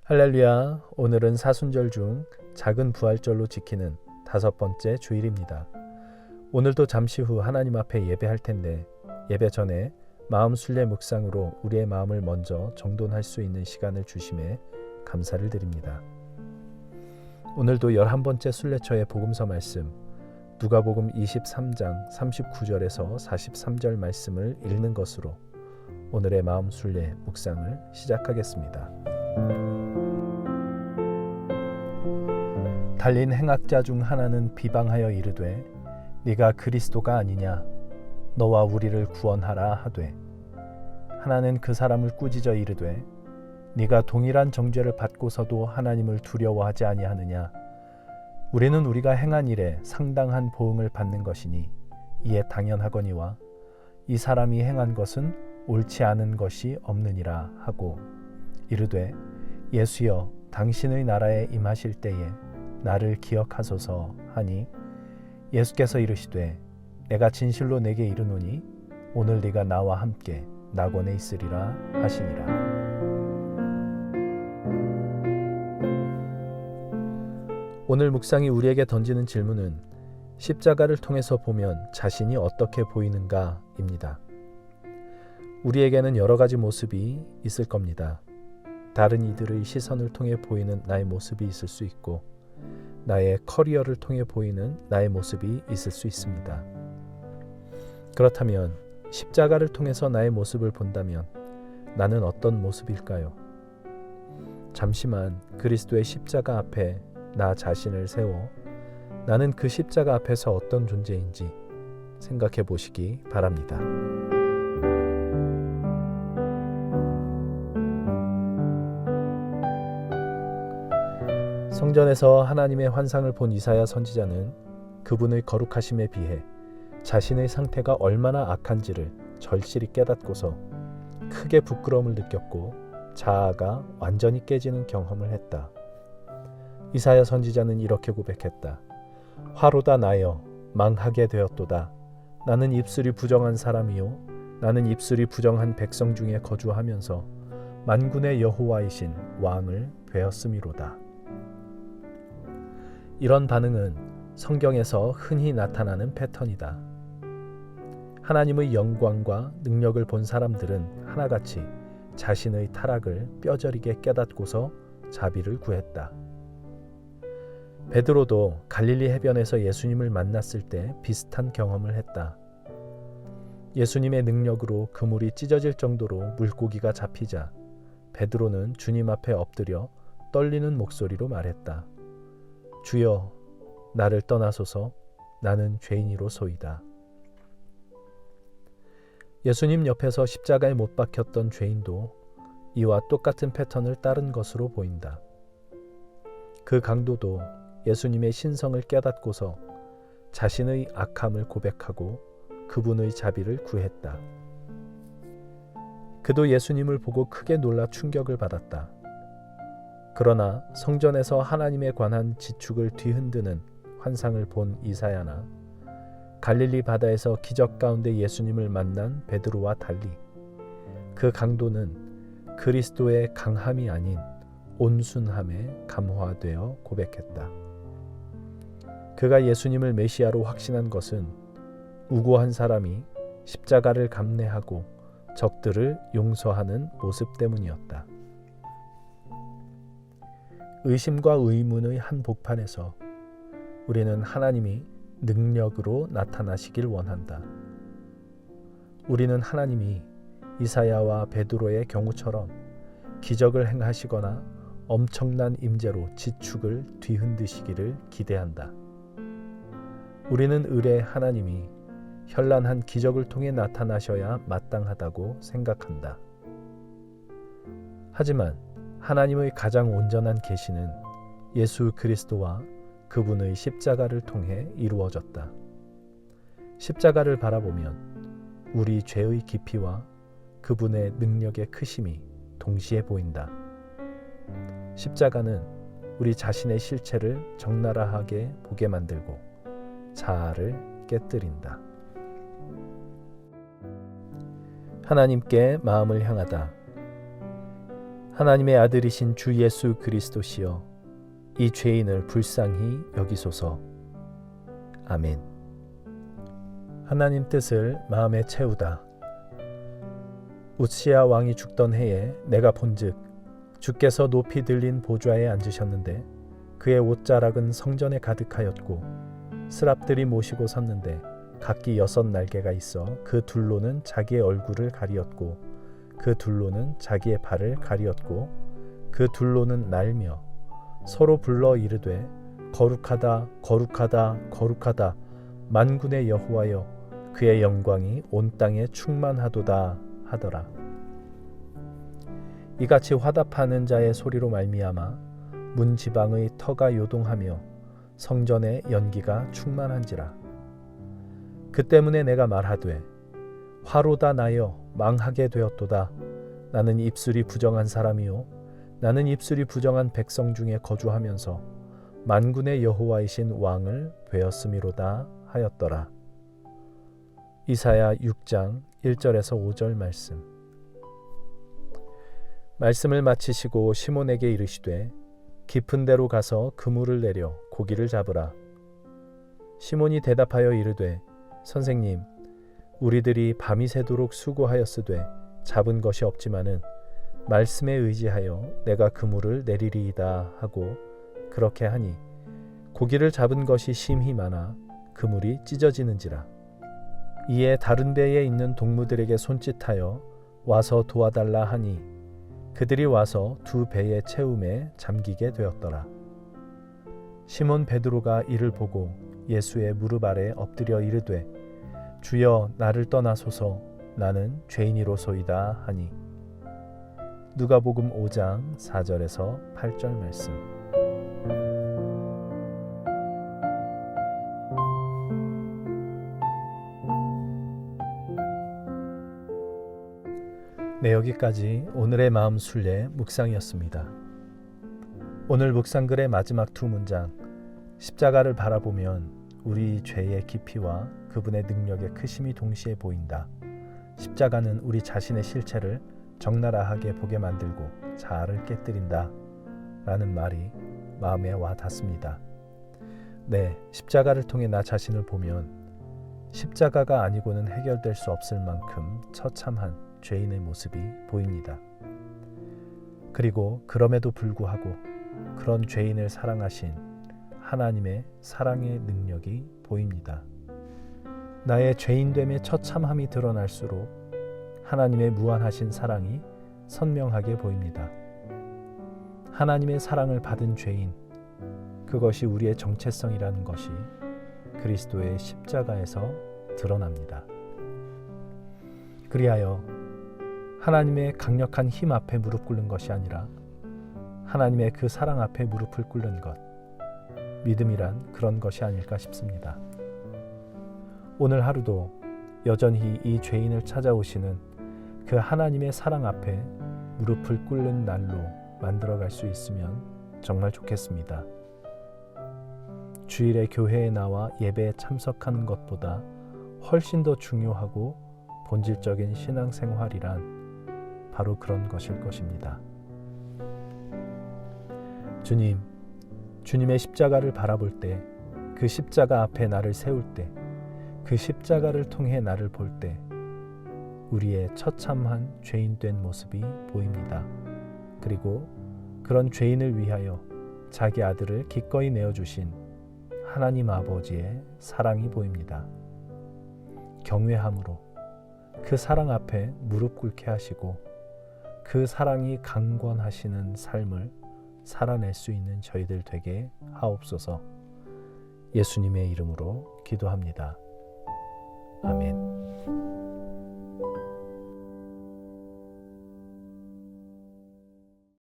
할렐루야. 오늘은 사순절 중 작은 부활절로 지키는 5번째 주일입니다. 오늘도 잠시 후 하나님 앞에 예배할 텐데 예배 전에 마음 순례 묵상으로 우리의 마음을 먼저 정돈할 수 있는 시간을 주심에 감사를 드립니다. 오늘도 11번째 순례처의 복음서 말씀 누가복음 23장 39절에서 43절 말씀을 읽는 것으로 오늘의 마음 순례 묵상을 시작하겠습니다. 달린 행악자 중 하나는 비방하여 이르되 네가 그리스도가 아니냐 너와 우리를 구원하라 하되 하나는 그 사람을 꾸짖어 이르되 네가 동일한 정죄를 받고서도 하나님을 두려워하지 아니하느냐 우리는 우리가 행한 일에 상당한 보응을 받는 것이니 이에 당연하거니와 이 사람이 행한 것은 옳지 않은 것이 없느니라 하고 이르되 예수여 당신의 나라에 임하실 때에 나를 기억하소서 하니 예수께서 이르시되 내가 진실로 내게 이르노니 오늘 네가 나와 함께 낙원에 있으리라 하시니라. 오늘 묵상이 우리에게 던지는 질문은 십자가를 통해서 보면 자신이 어떻게 보이는가 입니다. 우리에게는 여러 가지 모습이 있을 겁니다. 다른 이들의 시선을 통해 보이는 나의 모습이 있을 수 있고 나의 커리어를 통해 보이는 나의 모습이 있을 수 있습니다. 그렇다면 십자가를 통해서 나의 모습을 본다면 나는 어떤 모습일까요? 잠시만 그리스도의 십자가 앞에 나 자신을 세워 나는 그 십자가 앞에서 어떤 존재인지 생각해 보시기 바랍니다. 성전에서 하나님의 환상을 본 이사야 선지자는 그분의 거룩하심에 비해 자신의 상태가 얼마나 악한지를 절실히 깨닫고서 크게 부끄러움을 느꼈고 자아가 완전히 깨지는 경험을 했다. 이사야 선지자는 이렇게 고백했다. 화로다 나여 망하게 되었도다. 나는 입술이 부정한 사람이요 나는 입술이 부정한 백성 중에 거주하면서 만군의 여호와이신 왕을 배었음이로다. 이런 반응은 성경에서 흔히 나타나는 패턴이다. 하나님의 영광과 능력을 본 사람들은 하나같이 자신의 타락을 뼈저리게 깨닫고서 자비를 구했다. 베드로도 갈릴리 해변에서 예수님을 만났을 때 비슷한 경험을 했다. 예수님의 능력으로 그물이 찢어질 정도로 물고기가 잡히자 베드로는 주님 앞에 엎드려 떨리는 목소리로 말했다. 주여 나를 떠나소서 나는 죄인이로소이다. 예수님 옆에서 십자가에 못 박혔던 죄인도 이와 똑같은 패턴을 따른 것으로 보인다. 그 강도도 예수님의 신성을 깨닫고서 자신의 악함을 고백하고 그분의 자비를 구했다. 그도 예수님을 보고 크게 놀라 충격을 받았다. 그러나 성전에서 하나님에 관한 지축을 뒤흔드는 환상을 본 이사야나 갈릴리 바다에서 기적 가운데 예수님을 만난 베드로와 달리 그 강도는 그리스도의 강함이 아닌 온순함에 감화되어 고백했다. 그가 예수님을 메시아로 확신한 것은 우고한 사람이 십자가를 감내하고 적들을 용서하는 모습 때문이었다. 의심과 의문의 한복판에서 우리는 하나님이 능력으로 나타나시길 원한다. 우리는 하나님이 이사야와 베드로의 경우처럼 기적을 행하시거나 엄청난 임재로 지축을 뒤흔드시기를 기대한다. 우리는 의뢰 하나님이 현란한 기적을 통해 나타나셔야 마땅하다고 생각한다. 하지만 하나님의 가장 온전한 계시는 예수 그리스도와 그분의 십자가를 통해 이루어졌다. 십자가를 바라보면 우리 죄의 깊이와 그분의 능력의 크심이 동시에 보인다. 십자가는 우리 자신의 실체를 적나라하게 보게 만들고 자아를 깨뜨린다. 하나님께 마음을 향하다. 하나님의 아들이신 주 예수 그리스도시여, 이 죄인을 불쌍히 여기소서. 아멘. 하나님 뜻을 마음에 채우다. 우시야 왕이 죽던 해에 내가 본즉 주께서 높이 들린 보좌에 앉으셨는데 그의 옷자락은 성전에 가득하였고 스랍들이 모시고 섰는데 각기 6 날개가 있어 그 둘로는 자기의 얼굴을 가리었고 그 둘로는 자기의 발을 가리었고 그 둘로는 날며 서로 불러 이르되 거룩하다 거룩하다 거룩하다 만군의 여호와여, 그의 영광이 온 땅에 충만하도다 하더라. 이같이 화답하는 자의 소리로 말미암아 문 지방의 터가 요동하며 성전의 연기가 충만한지라. 그 때문에 내가 말하되 화로다 나여 망하게 되었도다. 나는 입술이 부정한 사람이요 나는 입술이 부정한 백성 중에 거주하면서 만군의 여호와이신 왕을 베었음이로다 하였더라. 이사야 6장 1절에서 5절 말씀을 마치시고 시몬에게 이르시되 깊은 데로 가서 그물을 내려 고기를 잡으라. 시몬이 대답하여 이르되 선생님, 우리들이 밤이 새도록 수고하였으되 잡은 것이 없지만은 말씀에 의지하여 내가 그물을 내리리이다 하고 그렇게 하니 고기를 잡은 것이 심히 많아 그물이 찢어지는지라. 이에 다른 배에 있는 동무들에게 손짓하여 와서 도와달라 하니 그들이 와서 2 배의 채움에 잠기게 되었더라. 시몬 베드로가 이를 보고 예수의 무릎 아래 엎드려 이르되 주여, 나를 떠나소서, 나는 죄인이로소이다 하니. 누가복음 5장 4절에서 8절 말씀. 네, 여기까지 오늘의 마음 순례 묵상이었습니다. 오늘 묵상글의 마지막 2 문장, 십자가를 바라보면 우리 죄의 깊이와 그분의 능력의 크심이 동시에 보인다. 십자가는 우리 자신의 실체를 적나라하게 보게 만들고 자아를 깨뜨린다 라는 말이 마음에 와 닿습니다. 네, 십자가를 통해 나 자신을 보면 십자가가 아니고는 해결될 수 없을 만큼 처참한 죄인의 모습이 보입니다. 그리고 그럼에도 불구하고 그런 죄인을 사랑하신 하나님의 사랑의 능력이 보입니다. 나의 죄인됨의 처참함이 드러날수록 하나님의 무한하신 사랑이 선명하게 보입니다. 하나님의 사랑을 받은 죄인, 그것이 우리의 정체성이라는 것이 그리스도의 십자가에서 드러납니다. 그리하여 하나님의 강력한 힘 앞에 무릎 꿇는 것이 아니라 하나님의 그 사랑 앞에 무릎을 꿇는 것, 믿음이란 그런 것이 아닐까 싶습니다. 오늘 하루도 여전히 이 죄인을 찾아오시는 그 하나님의 사랑 앞에 무릎을 꿇는 날로 만들어갈 수 있으면 정말 좋겠습니다. 주일에 교회에 나와 예배에 참석하는 것보다 훨씬 더 중요하고 본질적인 신앙생활이란 바로 그런 것일 것입니다. 주님, 주님의 십자가를 바라볼 때, 그 십자가 앞에 나를 세울 때, 그 십자가를 통해 나를 볼 때 우리의 처참한 죄인된 모습이 보입니다. 그리고 그런 죄인을 위하여 자기 아들을 기꺼이 내어주신 하나님 아버지의 사랑이 보입니다. 경외함으로 그 사랑 앞에 무릎 꿇게 하시고 그 사랑이 강권하시는 삶을 살아낼 수 있는 저희들 되게 하옵소서. 예수님의 이름으로 기도합니다. 아멘.